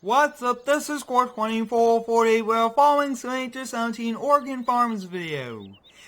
What's up, this is Core 2440, we're following Simulator 17 Oregon Farms video.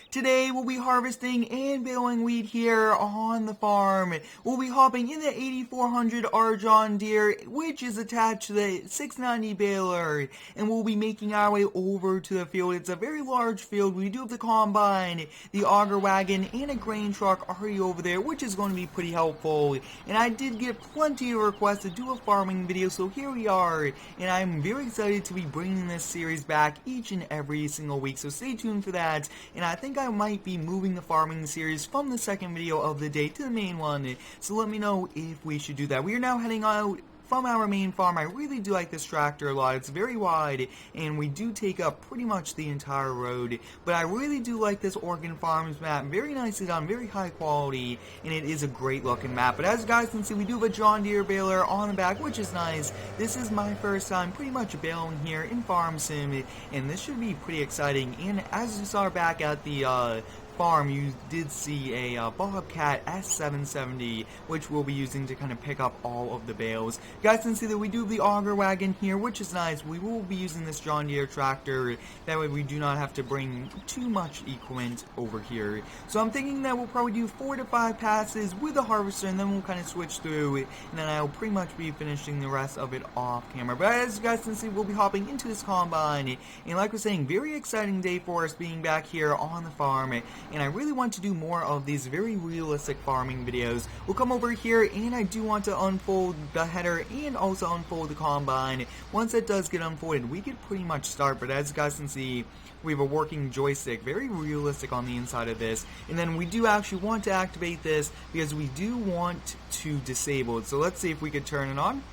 Today we'll be harvesting and baling wheat here on the farm. We'll be hopping in the 8400R John Deere, which is attached to the 690 baler, and we'll be making our way over to the field. It's a very large field. We do have the combine, the auger wagon, and a grain truck already over there, which is going to be pretty helpful. And I did get plenty of requests to do a farming video, so here we are. And I'm very excited to be bringing this series back each and every single week, so stay tuned for that. And I think I might be moving the farming series from the second video of the day to the main one, so let me know if we should do that. We are now heading out from our main farm. I really do like this tractor a lot. It's very wide, and we do take up pretty much the entire road, but I really do like this Oregon Farms map. Very nicely done, very high quality, and it is a great looking map. But as you guys can see, we do have a John Deere baler on the back, which is nice. This is my first time pretty much baling here in Farm Sim, and this should be pretty exciting. And as you saw back at the farm, you did see a Bobcat S770, which we'll be using to kind of pick up all of the bales. You guys can see that we do have the auger wagon here, which is nice. We will be using this John Deere tractor, that way we do not have to bring too much equipment over here. So I'm thinking that we'll probably do 4 to 5 passes with the harvester, and then we'll kind of switch through it, and then I'll pretty much be finishing the rest of it off camera. But as you guys can see, we'll be hopping into this combine, and like I was saying, very exciting day for us being back here on the farm. And I really want to do more of these very realistic farming videos. We'll come over here, and I do want to unfold the header and also unfold the combine. Once it does get unfolded, we could pretty much start, but as you guys can see, we have a working joystick, very realistic on the inside of this. And then we do actually want to activate this because we do want to disable it. So let's see if we could turn it on.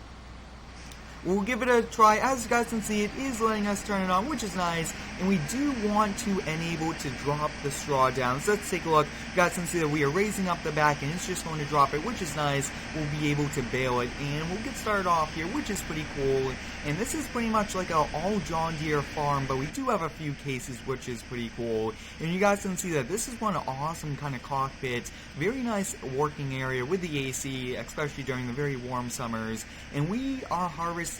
We'll give it a try. As you guys can see, it is letting us turn it on, which is nice. And we do want to enable to drop the straw down. So let's take a look. You guys can see that we are raising up the back, and it's just going to drop it, which is nice. We'll be able to bale it, and we'll get started off here, which is pretty cool. And this is pretty much like an all John Deere farm, but we do have a few cases, which is pretty cool. And you guys can see that this is one awesome kind of cockpit. Very nice working area with the AC, especially during the very warm summers. And we are harvesting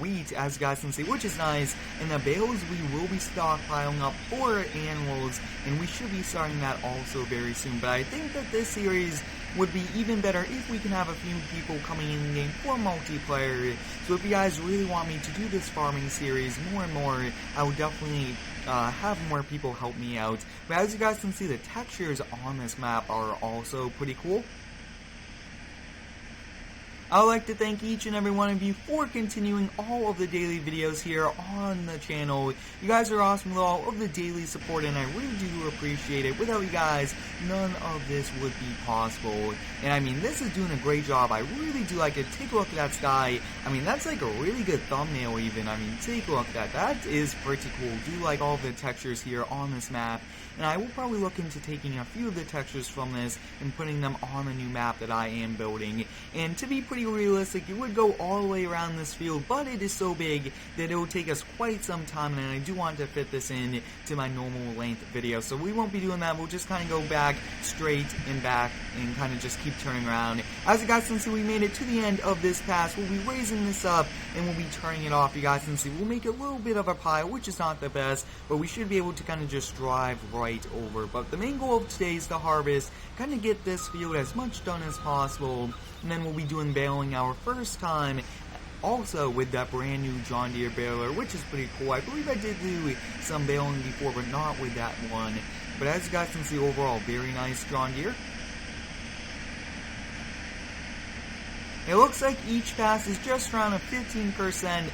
wheat, as you guys can see, which is nice. And the bales we will be stockpiling up for animals, and we should be starting that also very soon. But I think that this series would be even better if we can have a few people coming in the game for multiplayer. So if you guys really want me to do this farming series more and more, I would definitely have more people help me out. But as you guys can see, the textures on this map are also pretty cool. I would like to thank each and every one of you for continuing all of the daily videos here on the channel. You guys are awesome with all of the daily support, and I really do appreciate it. Without you guys, none of this would be possible. And I mean, this is doing a great job. I really do like it. Take a look at that sky. I mean, that's like a really good thumbnail even. I mean, take a look at that. That is pretty cool. Do like all of the textures here on this map. And I will probably look into taking a few of the textures from this and putting them on the new map that I am building. And to be pretty realistic, it would go all the way around this field, but it is so big that it will take us quite some time, and I do want to fit this in to my normal length video. So we won't be doing that. We'll just kind of go back, straight, and back, and kind of just keep turning around. As you guys can see, we made it to the end of this pass. We'll be raising this up, and we'll be turning it off. You guys can see we'll make a little bit of a pile, which is not the best, but we should be able to kind of just drive right over. But the main goal of today is to harvest, kind of get this field as much done as possible, and then we'll be doing baling our first time also with that brand new John Deere baler, which is pretty cool. I believe I did do some baling before, but not with that one. But as you guys can see, overall, very nice John Deere. It looks like each pass is just around a 15%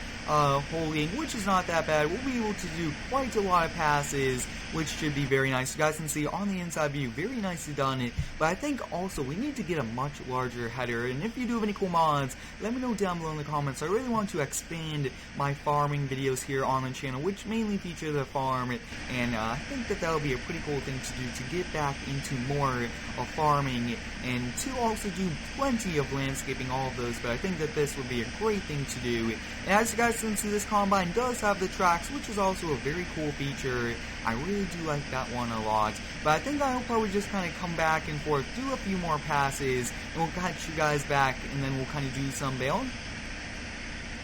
holding, which is not that bad. We'll be able to do quite a lot of passes, which should be very nice. You guys can see on the inside view, very nicely done. But I think also we need to get a much larger header. And if you do have any cool mods, let me know down below in the comments. I really want to expand my farming videos here on the channel, which mainly feature the farm. And I think that that'll be a pretty cool thing to do, to get back into more of farming and to also do plenty of landscaping, all of those. But I think that this would be a great thing to do. And as you guys can see, this combine does have the tracks, which is also a very cool feature. I really do like that one a lot. But I think I'll probably just kind of come back and forth, do a few more passes, and we'll catch you guys back, and then we'll kind of do some baling.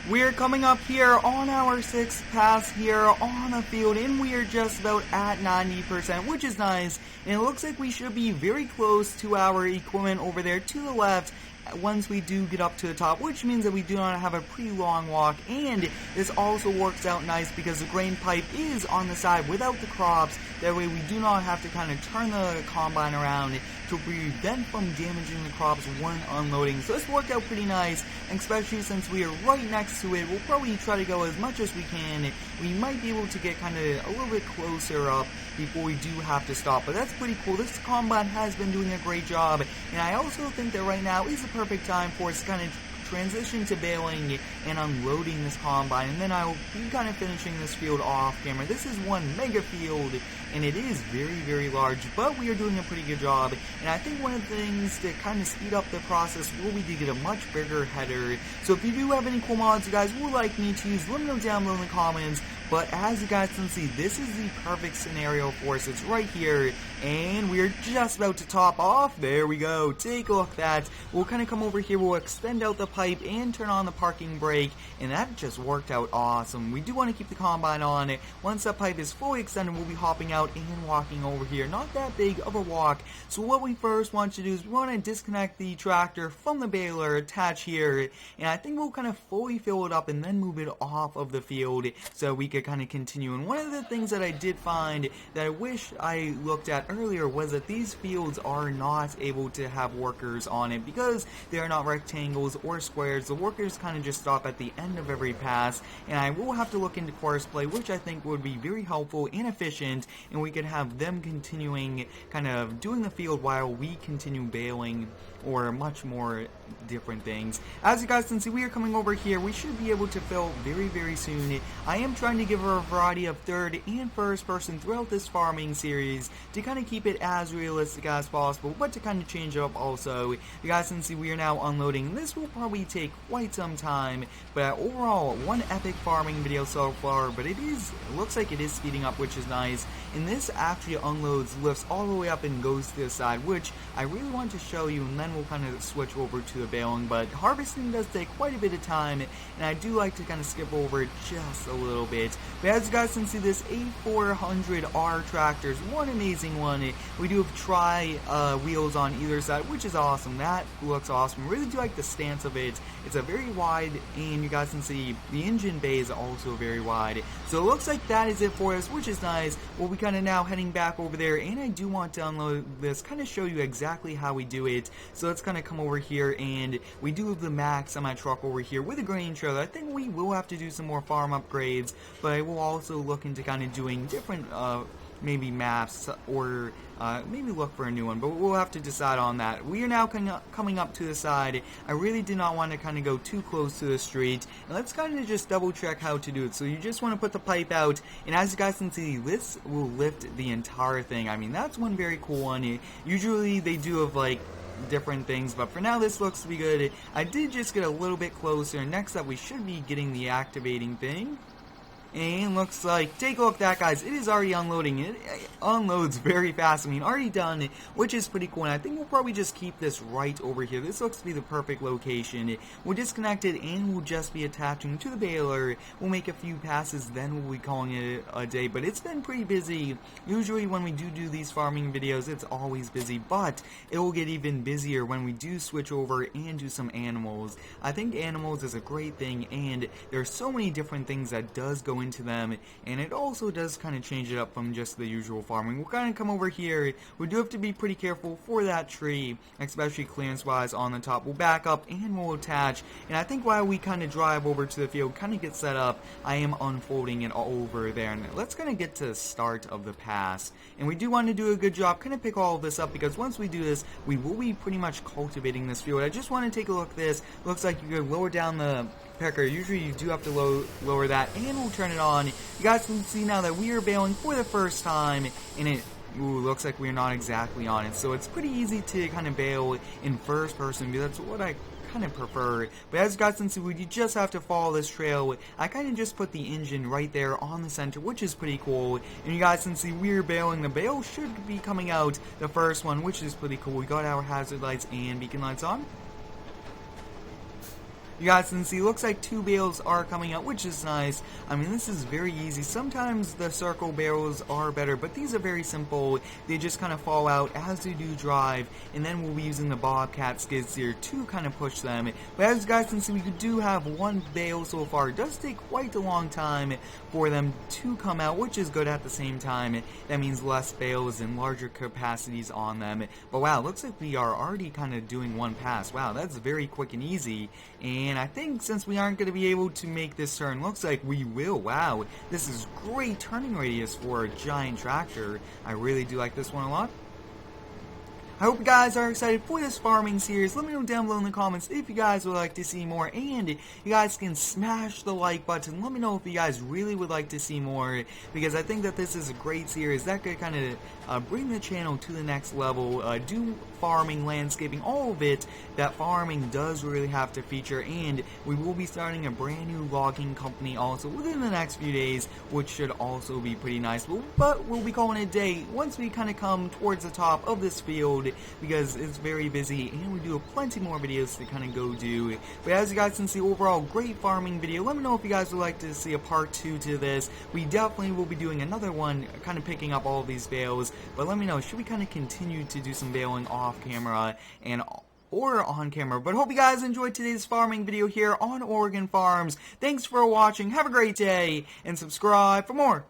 We're coming up here on our 6th pass here on the field, and we are just about at 90%, which is nice. And it looks like we should be very close to our equipment over there to the left once we do get up to the top, which means that we do not have a pretty long walk. And this also works out nice because the grain pipe is on the side without the crops. That way we do not have to kind of turn the combine around to prevent from damaging the crops when unloading. So this worked out pretty nice, and especially since we are right next to it, we'll probably try to go as much as we can. We might be able to get kind of a little bit closer up before we do have to stop, but that's pretty cool. This combine has been doing a great job, and I also think that right now is the perfect time for us to kind of transition to baling and unloading this combine, and then I will be kind of finishing this field off camera. This is one mega field, and it is very, very large, but we are doing a pretty good job. And I think one of the things to kind of speed up the process will be to get a much bigger header. So if you do have any cool mods you guys would like me to use, let me know down below in the comments. But as you guys can see, this is the perfect scenario for us. It's right here, and we're just about to top off. There we go. Take a look at that. We'll kind of come over here, we'll extend out the pipe and turn on the parking brake, and that just worked out awesome. We do want to keep the combine on. Once that pipe is fully extended, we'll be hopping out and walking over here. Not that big of a walk. So what we first want to do is we want to disconnect the tractor from the baler, attach here, and I think we'll kind of fully fill it up and then move it off of the field so we can kind of continue. And one of the things that I did find that I wish I looked at earlier was that these fields are not able to have workers on it because they are not rectangles or squares. The workers kind of just stop at the end of every pass, and I will have to look into course play, which I think would be very helpful and efficient, and we could have them continuing kind of doing the field while we continue baling or much more different things. As you guys can see, we are coming over here. We should be able to fill very, very soon. I am trying to give her a variety of third and first person throughout this farming series to kind of keep it as realistic as possible, but to kind of change it up also. You guys can see we are now unloading. This will probably take quite some time, but overall, one epic farming video so far, but it looks like it is speeding up, which is nice. And this actually unloads, lifts all the way up and goes to the side, which I really want to show you, and then we'll kind of switch over to the baling. But harvesting does take quite a bit of time, and I do like to kind of skip over it just a little bit. But as you guys can see, this A400R tractor is one amazing one. We do have wheels on either side, which is awesome. That looks awesome. I really do like the stance of it. It's a very wide, and you guys can see the engine bay is also very wide. So it looks like that is it for us, which is nice. We'll be kind of now heading back over there, and I do want to unload this, kind of show you exactly how we do it. So let's kind of come over here, and we do have the Mack semi-truck over here with a grain trailer. I think we will have to do some more farm upgrades, but I will also look into kind of doing different maybe maps, or maybe look for a new one, but we'll have to decide on that. We are now coming up to the side. I really did not want to kind of go too close to the street, and let's kind of just double check how to do it. So you just want to put the pipe out, and as you guys can see, this will lift the entire thing. I mean, that's one very cool one. Usually they do have like different things, but for now this looks to be good. I did just get a little bit closer. Next up, we should be getting the activating thing. And looks like, take a look at that, guys. It is already unloading. It unloads very fast. I mean, already done, which is pretty cool. And I think we'll probably just keep this right over here. This looks to be the perfect location. We'll disconnect it, and we'll just be attaching to the baler. We'll make a few passes, then we'll be calling it a day. But it's been pretty busy. Usually when we do these farming videos, it's always busy. But it will get even busier when we do switch over and do some animals. I think animals is a great thing, and there's so many different things that does go into them, and it also does kind of change it up from just the usual farming. We'll kind of come over here. We do have to be pretty careful for that tree, especially clearance wise on the top. We'll back up and we'll attach, and I think while we kind of drive over to the field, kind of get set up, I am unfolding it all over there. And let's kind of get to the start of the pass, and we do want to do a good job, kind of pick all of this up, because once we do this, we will be pretty much cultivating this field. I just want to take a look at this. Looks like you could lower down the pecker. Usually you do have to lower that, and we'll turn it on. You guys can see now that we are baling for the first time, and it looks like we're not exactly on it. So it's pretty easy to kind of bail in first person, because that's what I kind of prefer. But as you guys can see, we just have to follow this trail. I kind of just put the engine right there on the center, which is pretty cool. And you guys can see we're bailing. The bale should be coming out, the first one, which is pretty cool. We got our hazard lights and beacon lights on. You guys can see, looks like 2 bales are coming out, which is nice. I mean, this is very easy. Sometimes the circle barrels are better, but these are very simple. They just kind of fall out as they do drive, and then we'll be using the Bobcat skids here to kind of push them. But as you guys can see, we do have 1 bale so far. It does take quite a long time for them to come out, which is good at the same time. That means less bales and larger capacities on them. But wow, looks like we are already kind of doing 1 pass. Wow, that's very quick and easy. And I think since we aren't going to be able to make this turn, looks like we will. Wow, this is great turning radius for a giant tractor. I really do like this one a lot. I hope you guys are excited for this farming series. Let me know down below in the comments if you guys would like to see more, and you guys can smash the like button. Let me know if you guys really would like to see more, because I think that this is a great series that could kind of bring the channel to the next level, do farming, landscaping, all of it that farming does really have to feature. And we will be starting a brand new logging company also within the next few days, which should also be pretty nice. But we'll be calling it a day once we kind of come towards the top of this field, because it's very busy and we do have plenty more videos to kind of go do. But as you guys can see, overall great farming video. Let me know if you guys would like to see a part 2 to this. We definitely will be doing another one, kind of picking up all of these bales. But let me know, should we kind of continue to do some baling off camera and or on camera? But hope you guys enjoyed today's farming video here on Oregon Farms. Thanks for watching, have a great day, and subscribe for more.